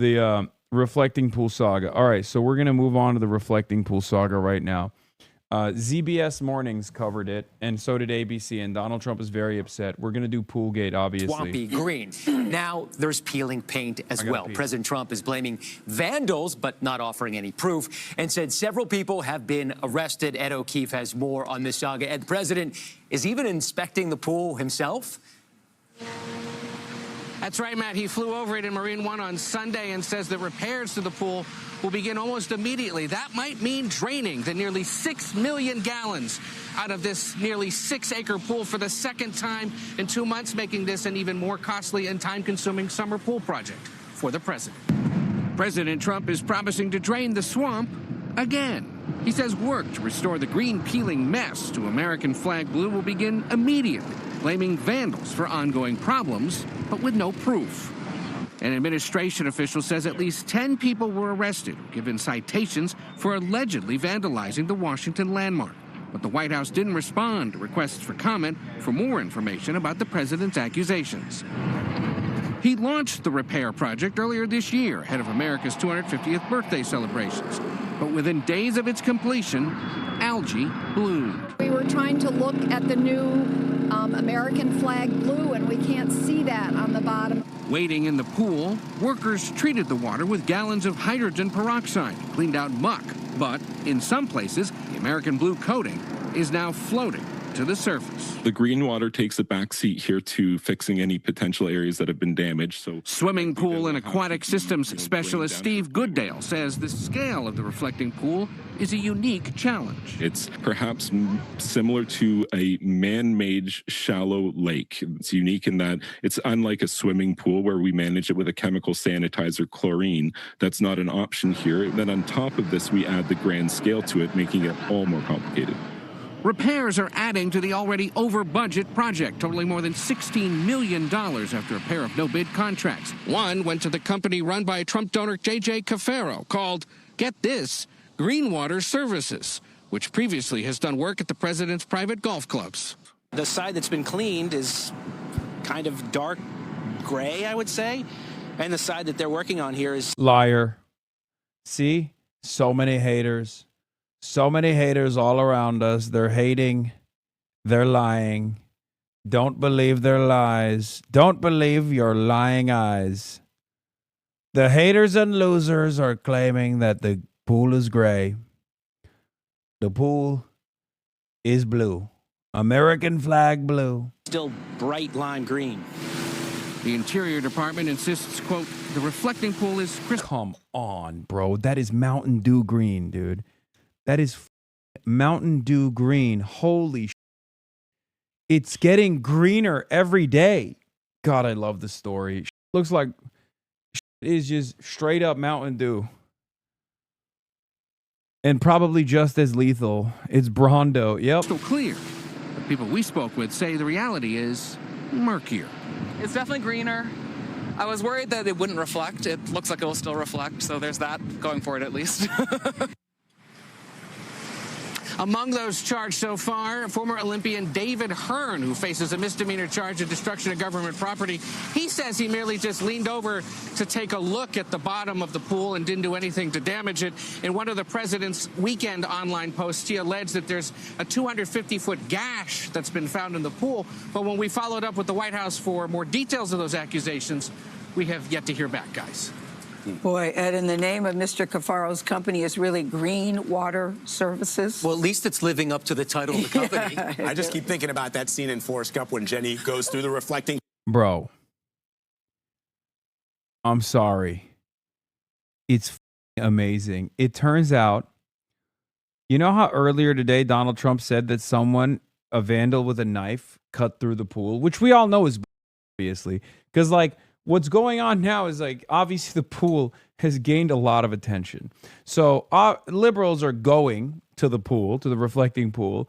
The reflecting pool saga. All right, so we're gonna move on to the reflecting pool saga right now. ZBS Mornings covered it, and so did ABC, and Donald Trump is very upset. We're going to do Poolgate, obviously. Swampy green. Now there's peeling paint as well. President Trump is blaming vandals, but not offering any proof, and said several people have been arrested. Ed O'Keefe has more on this saga. Ed, the president is even inspecting the pool himself. That's right, Matt. He flew over it in Marine One on Sunday and says that repairs to the pool will begin almost immediately. That might mean draining the nearly 6 million gallons out of this nearly 6-acre pool for the second time in 2 months, making this an even more costly and time-consuming summer pool project for the president. President Trump is promising to drain the swamp again. He says work to restore the green peeling mess to American flag blue will begin immediately, blaming vandals for ongoing problems, but with no proof. An administration official says at least 10 people were arrested, given citations for allegedly vandalizing the Washington landmark. But the White House didn't respond to requests for comment for more information about the president's accusations. He launched the repair project earlier this year, ahead of America's 250th birthday celebrations. But within days of its completion, algae bloomed. We were trying to look at the new American flag blue, and we can't see that on the bottom. Waiting in the pool, workers treated the water with gallons of hydrogen peroxide, cleaned out muck. But in some places, the American blue coating is now floating to the surface. The green water takes a back seat here to fixing any potential areas that have been damaged. So, swimming pool and aquatic systems specialist Steve Gooddale says the scale of the reflecting pool is a unique challenge. It's perhaps similar to a man-made shallow lake. It's unique in that it's unlike a swimming pool where we manage it with a chemical sanitizer, chlorine. That's not an option here. And then on top of this, we add the grand scale to it, making it all more complicated. Repairs are adding to the already over-budget project, totaling more than $16 million after a pair of no-bid contracts. One went to the company run by Trump donor J.J. Cafaro, called, get this, Greenwater Services, which previously has done work at the president's private golf clubs. The side that's been cleaned is kind of dark gray, I would say, and the side that they're working on here is... Liar. See? So many haters. So many haters all around us. They're hating. They're lying. Don't believe their lies. Don't believe your lying eyes. The haters and losers are claiming that the pool is gray. The pool is blue. American flag blue. Still bright lime green. The Interior Department insists, quote, the reflecting pool is crystal. Come on, bro. That is Mountain Dew green, dude. That is Mountain Dew green. Holy shit. It's getting greener every day. God, I love the story. Looks like it is just straight up Mountain Dew. And probably just as lethal. It's Brondo. Yep. Crystal clear. The people we spoke with say the reality is murkier. It's definitely greener. I was worried that it wouldn't reflect. It looks like it will still reflect, so there's that going for it at least. Among those charged so far, former Olympian David Hearn, who faces a misdemeanor charge of destruction of government property. He says he merely just leaned over to take a look at the bottom of the pool and didn't do anything to damage it. In one of the president's weekend online posts, he alleged that there's a 250-foot gash that's been found in the pool. But when we followed up with the White House for more details of those accusations, we have yet to hear back, guys. Boy, Ed, and the name of Mr. Cafaro's company is really Greenwater Services. Well, at least it's living up to the title of the company. Yeah, I just keep thinking about that scene in Forrest Gump when Jenny goes through the reflecting. Bro. I'm sorry. It's amazing. It turns out, you know how earlier today Donald Trump said that someone, a vandal with a knife, cut through the pool, which we all know is obviously, because like, what's going on now is like, obviously the pool has gained a lot of attention. So liberals are going to the pool, to the reflecting pool,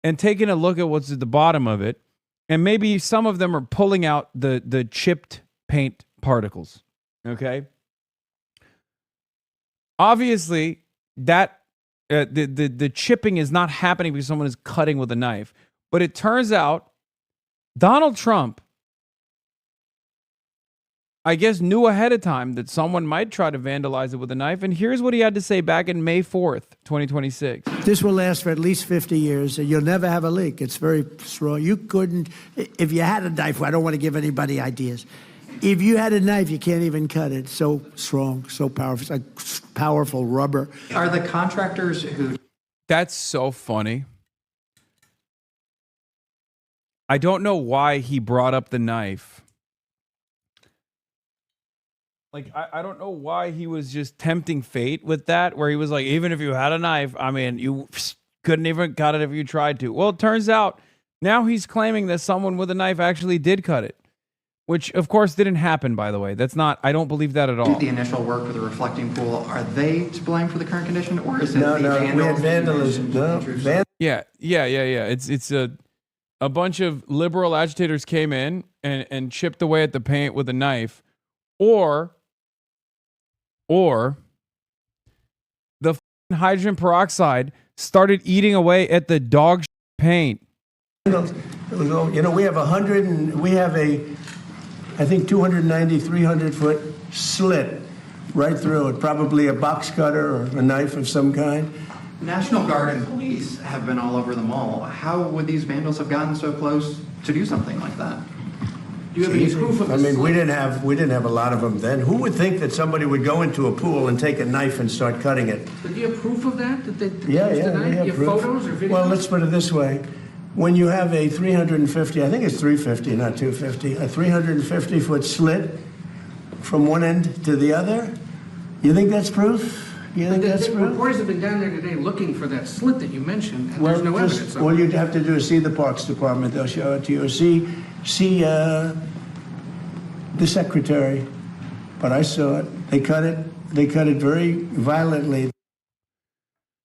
and taking a look at what's at the bottom of it. And maybe some of them are pulling out the chipped paint particles. Okay. Obviously that the chipping is not happening because someone is cutting with a knife. But it turns out Donald Trump I guess, knew ahead of time that someone might try to vandalize it with a knife. And here's what he had to say back in May 4th, 2026. This will last for at least 50 years, and you'll never have a leak. It's very strong. You couldn't, if you had a knife, I don't want to give anybody ideas. If you had a knife, you can't even cut it. So strong, so powerful. It's like powerful rubber. Are the contractors who... That's so funny. I don't know why he brought up the knife. Like, I don't know why he was just tempting fate with that, where he was like, even if you had a knife, I mean, you couldn't even cut it if you tried to. Well, it turns out now he's claiming that someone with a knife actually did cut it, which, of course, didn't happen, by the way. That's not, I don't believe that at all. The initial work for the reflecting pool, are they to blame for the current condition, or is it No, the we had vandalism? vandalism. Yeah. It's a bunch of liberal agitators came in and chipped away at the paint with a knife, or the hydrogen peroxide started eating away at the dog paint. You know, we have I think 290, 300-foot slit right through it, probably a box cutter or a knife of some kind. National Guard and police have been all over the mall. How would these vandals have gotten so close to do something like that? Do you have any proof of this? I mean, we didn't have a lot of them then. Who would think that somebody would go into a pool and take a knife and start cutting it? But do you have proof of that? That they Yeah, used we the knife? have You have proof. photos or videos? Well, let's put it this way. When you have a 350, I think it's 350, not 250, a 350-foot slit from one end to the other, you think that's proof? You think that's proof? Reporters have been down there today looking for that slit that you mentioned, and there's no evidence of All it. you'd have to do is see the Parks Department. They'll show it to you. Or see the secretary. But I saw it. They cut it very violently.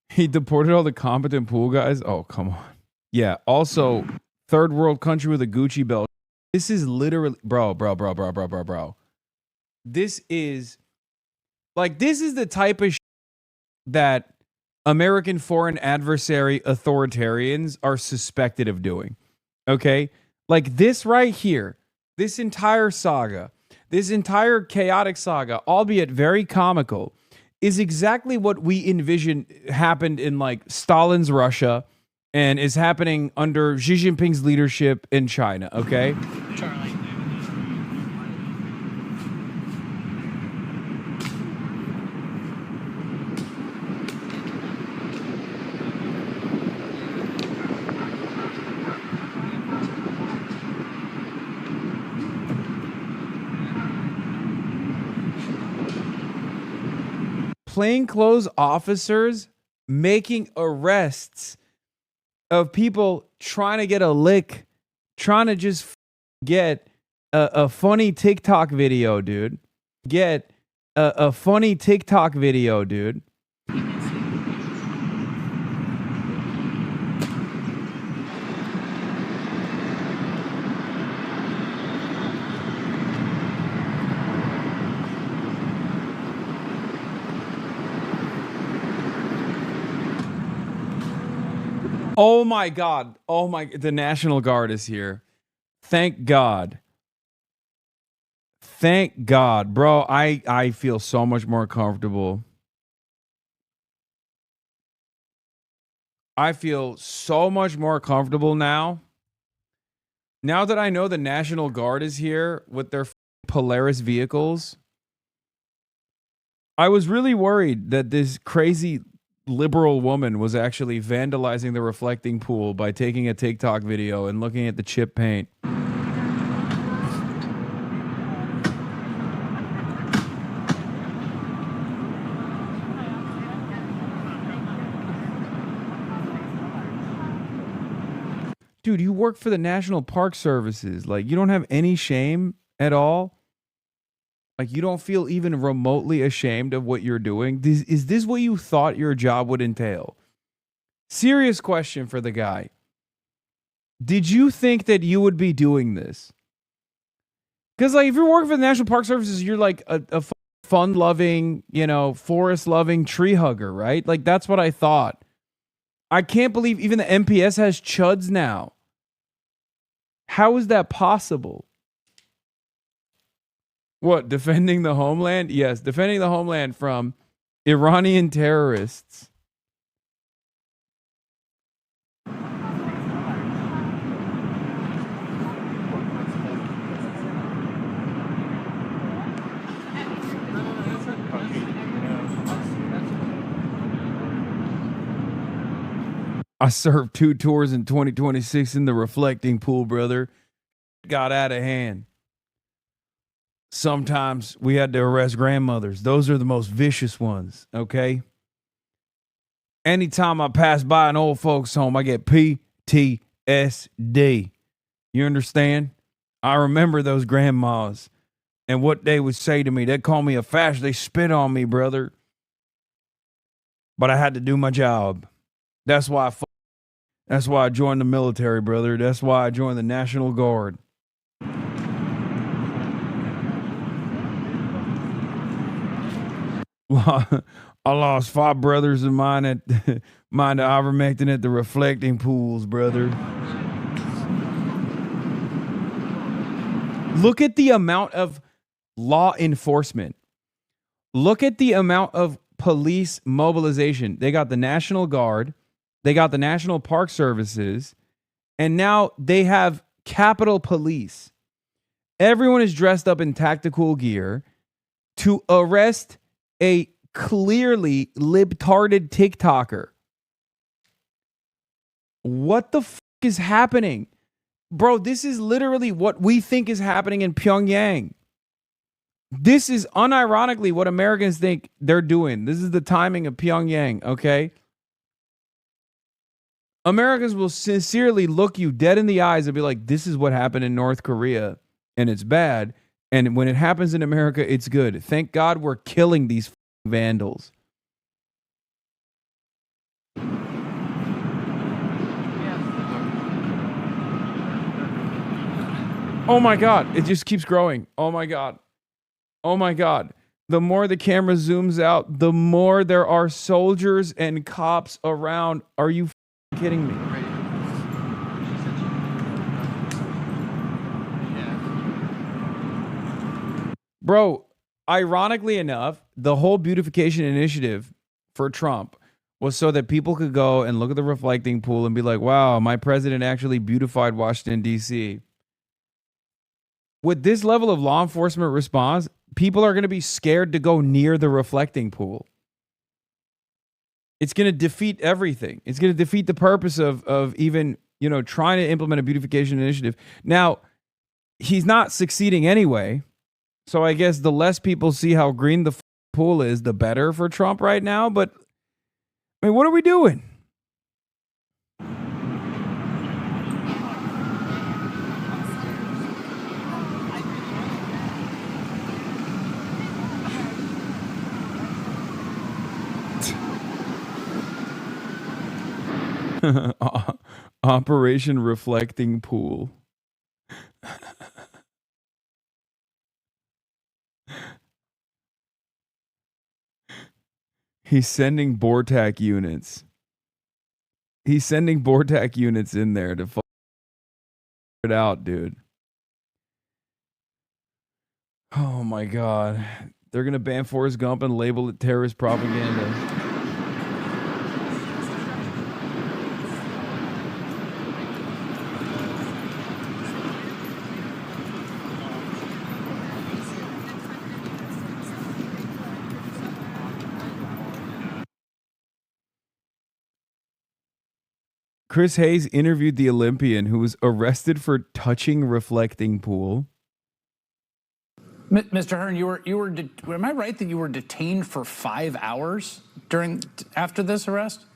He deported all the competent pool guys. Oh, come on. Yeah. Also, third world country with a Gucci belt. This is literally, bro. This is the type of that American foreign adversary authoritarians are suspected of doing. Okay? Like this right here, this entire saga, this entire chaotic saga, albeit very comical, is exactly what we envision happened in like Stalin's Russia and is happening under Xi Jinping's leadership in China, okay? Charlie. Plainclothes officers making arrests of people trying to get a lick, trying to just get a funny TikTok video, dude. Get a funny TikTok video, dude. Oh my God. The National Guard is here. Thank God. Thank God. Bro, I feel so much more comfortable. I feel so much more comfortable now. Now that I know the National Guard is here with their Polaris vehicles. I was really worried that this crazy liberal woman was actually vandalizing the reflecting pool by taking a TikTok video and looking at the chip paint. Dude, you work for the National Park Services. Like, you don't have any shame at all? Like, you don't feel even remotely ashamed of what you're doing? Is this what you thought your job would entail? Serious question for the guy. Did you think that you would be doing this? Because, like, if you're working for the National Park Services, you're like a fun-loving, forest-loving tree hugger, right? Like, that's what I thought. I can't believe even the MPS has chuds now. How is that possible? What, defending the homeland? Yes, defending the homeland from Iranian terrorists. I served 2 tours in 2026 in the reflecting pool, brother. Got out of hand. Sometimes we had to arrest grandmothers. Those are the most vicious ones, okay? Anytime I pass by an old folks' home, I get PTSD. You understand? I remember those grandmas and what they would say to me. They'd call me a fascist. They spit on me, brother. But I had to do my job. That's why I joined the military, brother. That's why I joined the National Guard. I lost 5 brothers of mine at mine to ivermectin at the reflecting pools, brother. Look at the amount of law enforcement. Look at the amount of police mobilization. They got the National Guard, they got the National Park Services, and now they have Capitol Police. Everyone is dressed up in tactical gear to arrest a clearly libtarded TikToker. What the fuck is happening? Bro, this is literally what we think is happening in Pyongyang. This is unironically what Americans think they're doing. This is the timing of Pyongyang, okay? Americans will sincerely look you dead in the eyes and be like, this is what happened in North Korea, and it's bad. And when it happens in America, it's good. Thank God we're killing these vandals. Oh my God, it just keeps growing. Oh my God. Oh my God. The more the camera zooms out, the more there are soldiers and cops around. Are you kidding me? Bro, ironically enough, the whole beautification initiative for Trump was so that people could go and look at the reflecting pool and be like, wow, my president actually beautified Washington, D.C. With this level of law enforcement response, people are going to be scared to go near the reflecting pool. It's going to defeat everything. It's going to defeat the purpose of even, trying to implement a beautification initiative. Now, he's not succeeding anyway. So I guess the less people see how green the pool is, the better for Trump right now. But, I mean, what are we doing? Operation Reflecting Pool. He's sending Bortak units. He's sending Bortak units in there to figure it out, dude. Oh my God. They're going to ban Forrest Gump and label it terrorist propaganda. Chris Hayes interviewed the Olympian who was arrested for touching reflecting pool. Mr. Hearn, am I right that you were detained for 5 hours after this arrest?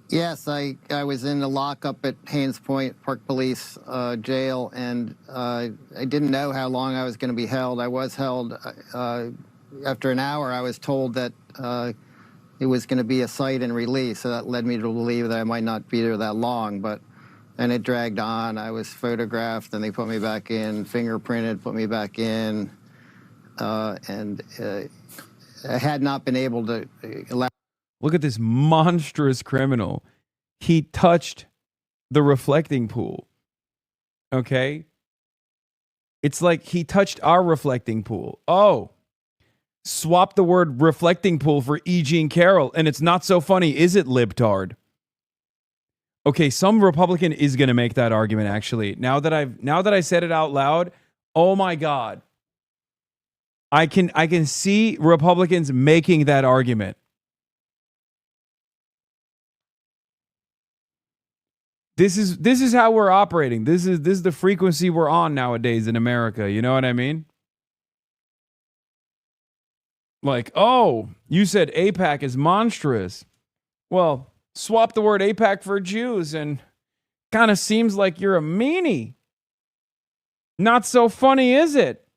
Yes, I was in the lockup at Haynes Point Park Police jail, and I didn't know how long I was going to be held. I was held. After an hour, I was told that it was going to be a cite and release, so that led me to believe that I might not be there that long, and it dragged on. I was photographed, then they put me back in, fingerprinted, put me back in, and I had not been able to allow. Look at this monstrous criminal. He touched the reflecting pool. Okay? It's like he touched our reflecting pool. Oh, swap the word reflecting pool for E. Jean Carroll, and it's not so funny, is it, libtard? Okay, some Republican is going to make that argument. Actually, now that I said it out loud, oh my God, I can see Republicans making that argument. This is how we're operating. This is the frequency we're on nowadays in America. You know what I mean? Like, oh, you said AIPAC is monstrous. Well, swap the word AIPAC for Jews and kind of seems like you're a meanie. Not so funny, is it?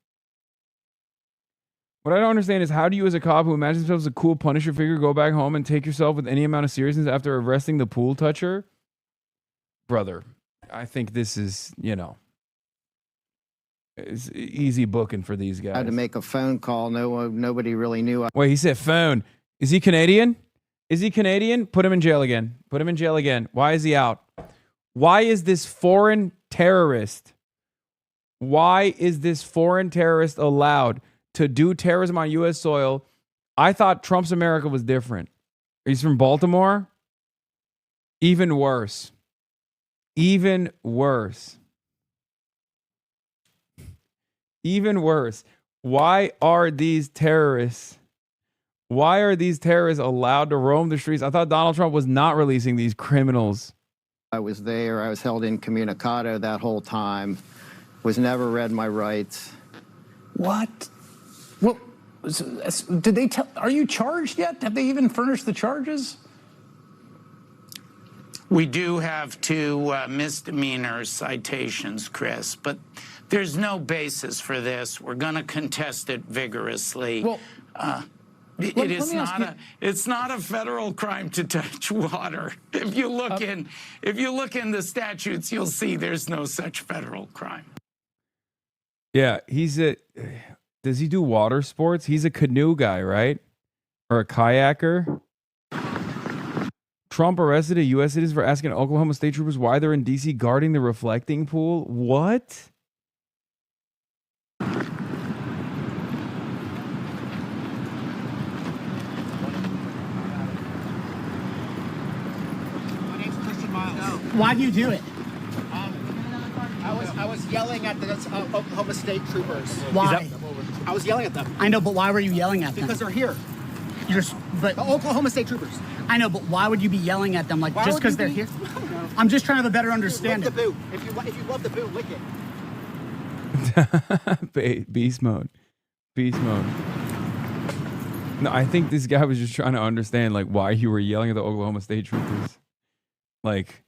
What I don't understand is how do you as a cop who imagines himself as a cool Punisher figure go back home and take yourself with any amount of seriousness after arresting the pool toucher? Brother, I think this is, it's easy booking for these guys. I had to make a phone call. Nobody really knew. Wait, he said phone. Is he Canadian? Is he Canadian? Put him in jail again. Put him in jail again. Why is he out? Why is this foreign terrorist? Why is this foreign terrorist allowed to do terrorism on U.S. soil? I thought Trump's America was different. He's from Baltimore? Even worse. Even worse. Even worse. Why are these terrorists allowed to roam the streets? I thought Donald Trump was not releasing these criminals. I was there. I was held incommunicado that whole time. Was never read my rights. What? Well, did they tell? Are you charged yet? Have they even furnished the charges? We do have 2 misdemeanor citations, Chris, but there's no basis for this. We're going to contest it vigorously. Well, it's not a federal crime to touch water. If you look in the statutes, you'll see there's no such federal crime. Yeah, does he do water sports? He's a canoe guy, right? Or a kayaker? Trump arrested a U.S. citizen for asking Oklahoma state troopers why they're in D.C. guarding the reflecting pool. What? Why do you do it? I was yelling at the Oklahoma State troopers. Why? I was yelling at them. I know, but why were you yelling at them? Because they're here. But the Oklahoma State troopers. I know, but why would you be yelling at them? Like why just because they're here? I'm just trying to have a better understanding. Lick the boot. If you love the boot, lick it. Beast mode. Beast mode. No, I think this guy was just trying to understand like why you were yelling at the Oklahoma State troopers. Like